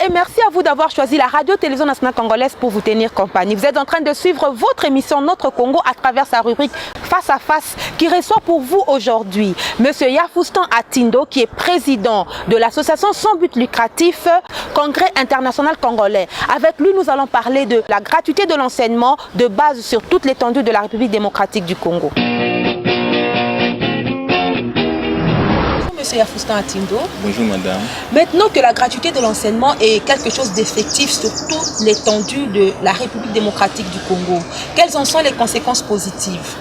et merci à vous d'avoir choisi la Radio-Télévision Nationale Congolaise pour vous tenir compagnie. Vous êtes en train de suivre votre émission Notre Congo à travers sa rubrique Face à Face qui reçoit pour vous aujourd'hui Monsieur Yafoustan Atindo qui est président de l'association sans but lucratif Congrès International Congolais. Avec lui, nous allons parler de la gratuité de l'enseignement de base sur toute l'étendue de la République démocratique du Congo. Monsieur Yafoustan Atindo. Bonjour madame. Maintenant que la gratuité de l'enseignement est quelque chose d'effectif sur toute l'étendue de la République démocratique du Congo, quelles en sont les conséquences positives?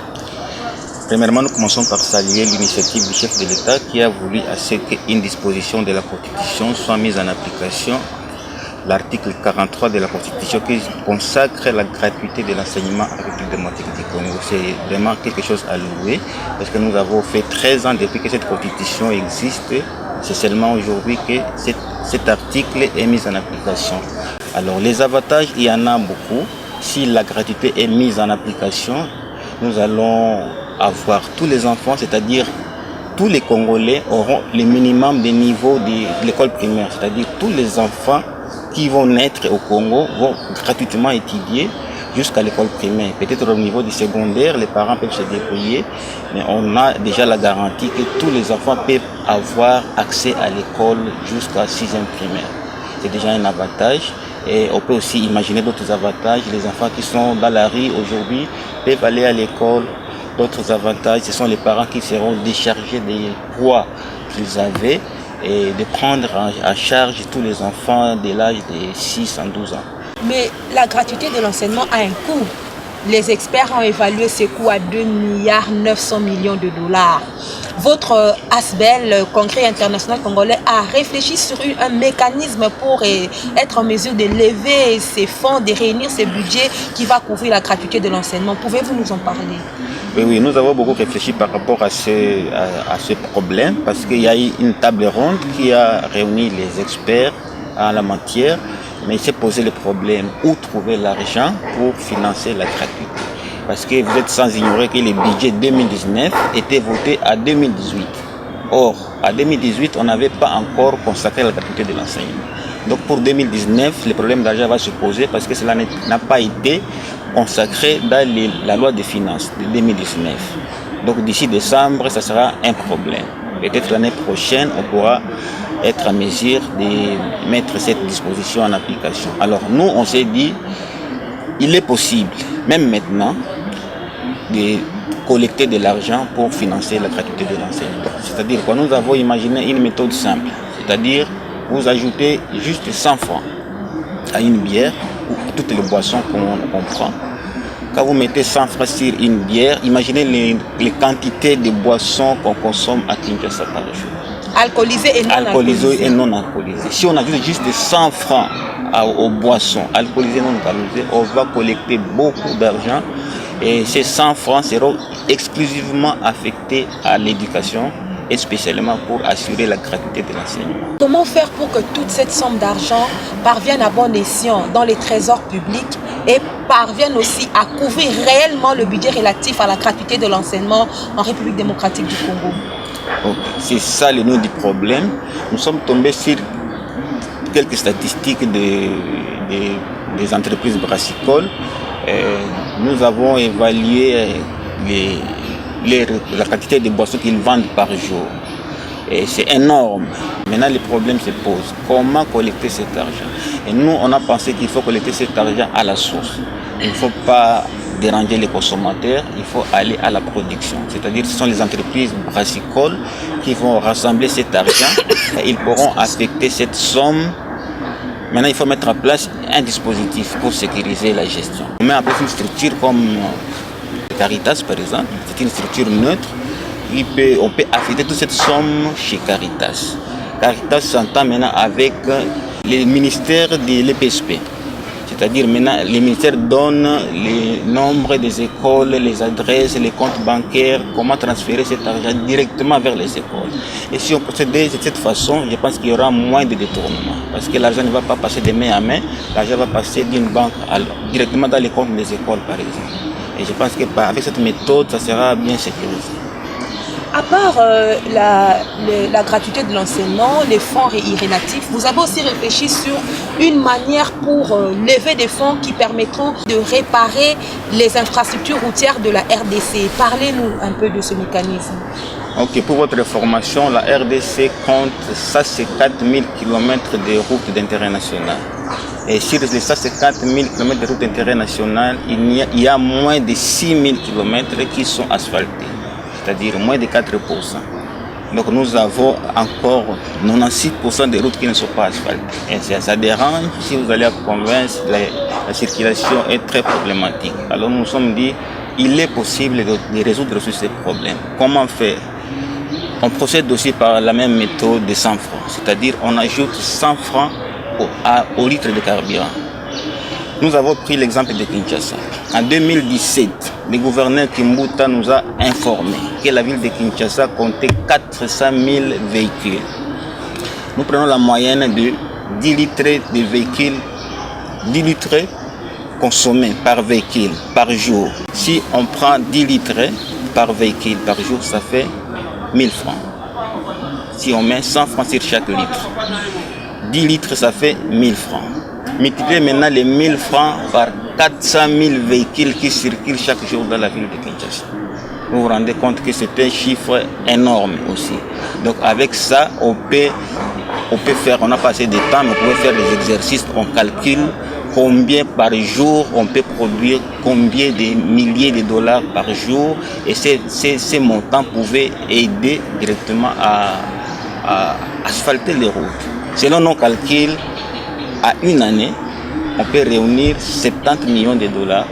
Premièrement, nous commençons par saluer l'initiative du chef de l'État qui a voulu à ce qu'une disposition de la Constitution soit mise en application. L'article 43 de la Constitution qui consacre la gratuité de l'enseignement à la République démocratique du Congo. C'est vraiment quelque chose à louer parce que nous avons fait 13 ans depuis que cette Constitution existe. C'est seulement aujourd'hui que cet article est mis en application. Alors les avantages, il y en a beaucoup. Si la gratuité est mise en application, nous allons avoir tous les enfants, c'est-à-dire tous les Congolais auront le minimum de niveau de l'école primaire, c'est-à-dire tous les enfants qui vont naître au Congo vont gratuitement étudier jusqu'à l'école primaire. Peut-être au niveau du secondaire, les parents peuvent se débrouiller, mais on a déjà la garantie que tous les enfants peuvent avoir accès à l'école jusqu'à 6e primaire. C'est déjà un avantage. Et on peut aussi imaginer d'autres avantages. Les enfants qui sont dans la rue aujourd'hui peuvent aller à l'école. D'autres avantages, ce sont les parents qui seront déchargés des poids qu'ils avaient et de prendre en charge tous les enfants de l'âge de 6 à 12 ans. Mais la gratuité de l'enseignement a un coût. Les experts ont évalué ce coût à 2,9 milliards de dollars. Votre ASBEL, le Congrès international congolais, a réfléchi sur un mécanisme pour être en mesure de lever ces fonds, de réunir ces budgets qui va couvrir la gratuité de l'enseignement. Pouvez-vous nous en parler? Oui, nous avons beaucoup réfléchi par rapport à ce problème parce qu'il y a eu une table ronde qui a réuni les experts en la matière, mais il s'est posé le problème où trouver l'argent pour financer la gratuité. Parce que vous êtes sans ignorer que le budget 2019 était voté à 2018. Or, à 2018, on n'avait pas encore consacré la gratuité de l'enseignement. Donc pour 2019, le problème d'argent va se poser parce que cela n'a pas été consacré dans la loi des finances de 2019. Donc d'ici décembre, ça sera un problème. Peut-être l'année prochaine, on pourra être en mesure de mettre cette disposition en application. Alors nous, on s'est dit, il est possible, même maintenant, de collecter de l'argent pour financer la gratuité de l'enseignement. C'est-à-dire que nous avons imaginé une méthode simple, c'est-à-dire vous ajoutez juste 100 francs à une bière ou toutes les boissons qu'on prend. Quand vous mettez 100 francs sur une bière, imaginez les quantités de boissons qu'on consomme à Kinshasa par jour. Alcoolisées et non alcoolisées. Alcoolisées et non alcoolisées. Si on ajoute juste 100 francs aux boissons alcoolisées et non alcoolisées, on va collecter beaucoup d'argent et ces 100 francs seront exclusivement affectés à l'éducation et spécialement pour assurer la gratuité de l'enseignement. Comment faire pour que toute cette somme d'argent parvienne à bon escient dans les trésors publics et parvienne aussi à couvrir réellement le budget relatif à la gratuité de l'enseignement en République démocratique du Congo? C'est ça le nœud du problème. Nous sommes tombés sur quelques statistiques des entreprises brassicoles. Nous avons évalué la quantité de boissons qu'ils vendent par jour. Et c'est énorme. Maintenant, le problème se pose. Comment collecter cet argent? Et nous, on a pensé qu'il faut collecter cet argent à la source. Il ne faut pas déranger les consommateurs, il faut aller à la production. C'est-à-dire que ce sont les entreprises brassicoles qui vont rassembler cet argent et ils pourront affecter cette somme. Maintenant, il faut mettre en place un dispositif pour sécuriser la gestion. On met en place une structure comme Caritas, par exemple. C'est une structure neutre. On peut affecter toute cette somme chez Caritas. Caritas s'entend maintenant avec le ministère de l'EPSP. C'est-à-dire maintenant, les ministères donnent le nombre des écoles, les adresses, les comptes bancaires, comment transférer cet argent directement vers les écoles. Et si on procédait de cette façon, je pense qu'il y aura moins de détournements. Parce que l'argent ne va pas passer de main à main, l'argent va passer d'une banque directement dans les comptes des écoles, par exemple. Et je pense qu'avec cette méthode, ça sera bien sécurisé. À part la gratuité de l'enseignement, les fonds irrélatifs, vous avez aussi réfléchi sur une manière pour lever des fonds qui permettront de réparer les infrastructures routières de la RDC. Parlez-nous un peu de ce mécanisme. Ok, pour votre information, la RDC compte 4000 km de routes d'intérêt national. Et sur les 4000 km de routes d'intérêt national, il y a moins de 6000 km qui sont asphaltés, c'est-à-dire moins de 4%. Donc nous avons encore 96% des routes qui ne sont pas asphaltées. Et ça dérange, si vous allez à province, la circulation est très problématique. Alors nous nous sommes dit, il est possible de résoudre ces problèmes. Comment faire? On procède aussi par la même méthode de 100 francs, c'est-à-dire on ajoute 100 francs au litre de carburant. Nous avons pris l'exemple de Kinshasa. En 2017, le gouverneur Kimbuta nous a informé que la ville de Kinshasa comptait 400 000 véhicules. Nous prenons la moyenne de 10 litres de véhicules, 10 litres consommés par véhicule par jour. Si on prend 10 litres par véhicule par jour, ça fait 1000 francs. Si on met 100 francs sur chaque litre, 10 litres, ça fait 1000 francs. Multipliez maintenant les 1000 francs par 400 000 véhicules qui circulent chaque jour dans la ville de Kinshasa. Vous vous rendez compte que c'est un chiffre énorme aussi. Donc avec ça, on peut faire, on a passé du temps, on peut faire des exercices, on calcule combien par jour on peut produire, combien de milliers de dollars par jour, et ces montants pouvaient aider directement à asphalter les routes. Selon nos calculs, à une année, on peut réunir 70 millions de dollars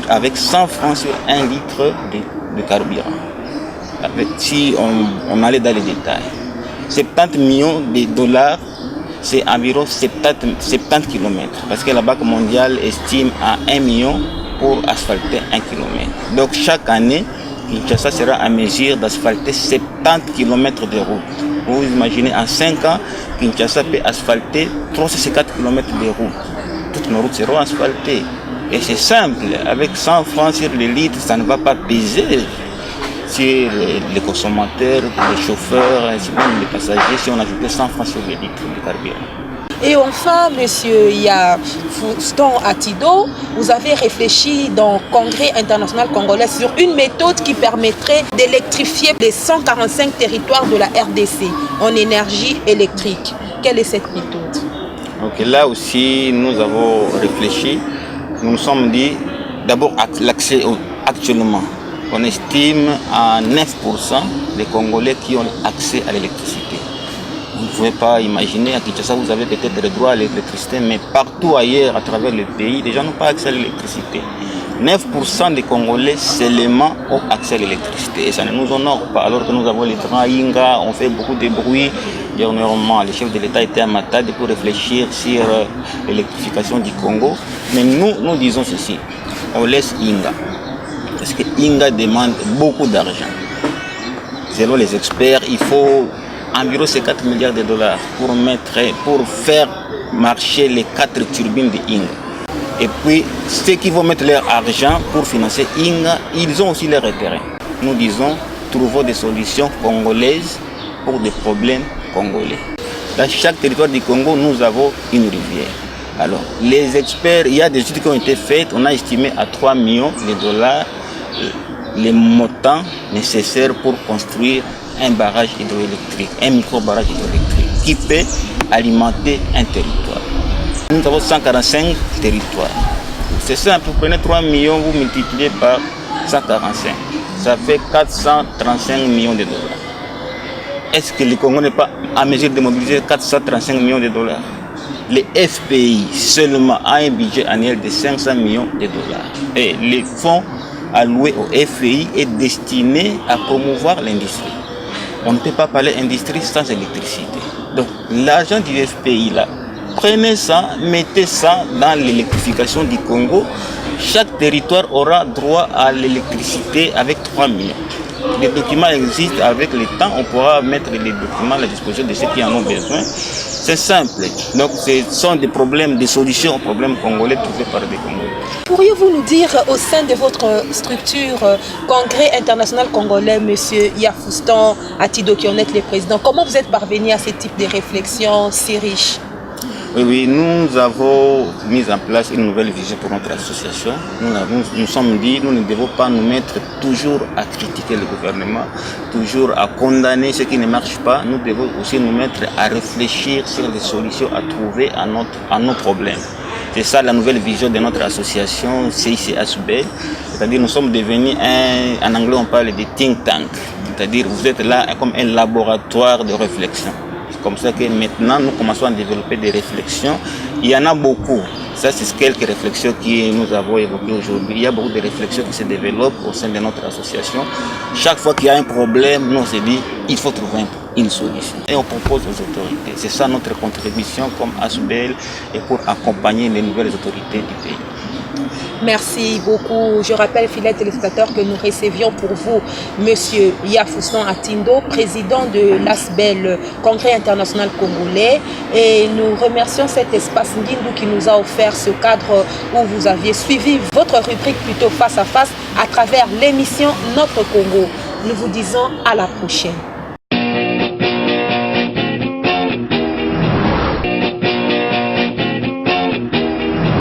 avec 100 francs sur 1 litre de carburant. Si on allait dans les détails, 70 millions de dollars, c'est environ 70 km. Parce que la Banque mondiale estime à 1 million pour asphalter 1 km. Donc chaque année, Kinshasa sera en mesure d'asphalter 70 km de route. Vous imaginez, en 5 ans, Kinshasa peut asphalter 354 km de route. Toutes nos routes seront asphaltées. Et c'est simple, avec 100 francs sur le litre, ça ne va pas peser sur les consommateurs, les chauffeurs, ainsi même les passagers, si on ajoutait 100 francs sur le litre de carburant. Et enfin, monsieur Yafuston Atido, vous avez réfléchi dans le Congrès international congolais sur une méthode qui permettrait d'électrifier les 145 territoires de la RDC en énergie électrique. Quelle est cette méthode? Donc là aussi, nous avons réfléchi. Nous nous sommes dit, d'abord l'accès actuellement. On estime à 9% des Congolais qui ont accès à l'électricité. Vous ne pouvez pas imaginer, à Kinshasa, vous avez peut-être le droit à l'électricité, mais partout ailleurs, à travers le pays, les gens n'ont pas accès à l'électricité. 9% des Congolais seulement ont accès à l'électricité. Et ça ne nous honore pas, alors que nous avons les grands Inga, on fait beaucoup de bruit. Dernièrement, le chef de l'État était à Matadi pour réfléchir sur l'électrification du Congo. Mais nous disons ceci, on laisse Inga. Parce que Inga demande beaucoup d'argent. Selon les experts, il faut environ 4 milliards de dollars pour faire marcher les 4 turbines de Inga. Et puis, ceux qui vont mettre leur argent pour financer Inga, ils ont aussi leur intérêt. Nous disons, trouvons des solutions congolaises pour des problèmes congolais. Dans chaque territoire du Congo, nous avons une rivière. Alors, les experts, il y a des études qui ont été faites, on a estimé à 3 millions de dollars les montants nécessaires pour construire un barrage hydroélectrique, un micro-barrage hydroélectrique qui peut alimenter un territoire. Nous avons 145 territoires. C'est simple, vous prenez 3 millions, vous multipliez par 145. Ça fait 435 millions de dollars. Est-ce que le Congo n'est pas en mesure de mobiliser 435 millions de dollars? Les FPI seulement a un budget annuel de 500 millions de dollars. Et les fonds alloués au FPI est destiné à promouvoir l'industrie. On ne peut pas parler industrie sans électricité. Donc l'argent du FPI là, prenez ça, mettez ça dans l'électrification du Congo. Chaque territoire aura droit à l'électricité avec 3 millions. Les documents existent, avec le temps, on pourra mettre les documents à la disposition de ceux qui en ont besoin. C'est simple. Donc, ce sont des problèmes, des solutions aux problèmes congolais trouvés par des Congolais. Pourriez-vous nous dire, au sein de votre structure, Congrès international congolais, M. Yafoustan Atindo, qui en est le président, comment vous êtes parvenu à ce type de réflexion si riche? Oui, nous avons mis en place une nouvelle vision pour notre association. Nous sommes dit, nous ne devons pas nous mettre toujours à critiquer le gouvernement, toujours à condamner ce qui ne marche pas. Nous devons aussi nous mettre à réfléchir sur les solutions à trouver à nos problèmes. C'est ça la nouvelle vision de notre association CICASUBEL. C'est-à-dire nous sommes devenus en anglais on parle de think tank. C'est-à-dire vous êtes là comme un laboratoire de réflexion. Comme ça que maintenant, nous commençons à développer des réflexions. Il y en a beaucoup. Ça, c'est quelques réflexions que nous avons évoquées aujourd'hui. Il y a beaucoup de réflexions qui se développent au sein de notre association. Chaque fois qu'il y a un problème, nous on se dit il faut trouver une solution. Et on propose aux autorités. C'est ça notre contribution comme ASUBEL et pour accompagner les nouvelles autorités du pays. Merci beaucoup. Je rappelle, fidèles téléspectateurs, que nous recevions pour vous M. Yafoustan Atindo, président de l'ASBEL, Congrès international congolais. Et nous remercions cet espace Ngindou qui nous a offert ce cadre où vous aviez suivi votre rubrique plutôt face à face à travers l'émission Notre Congo. Nous vous disons à la prochaine.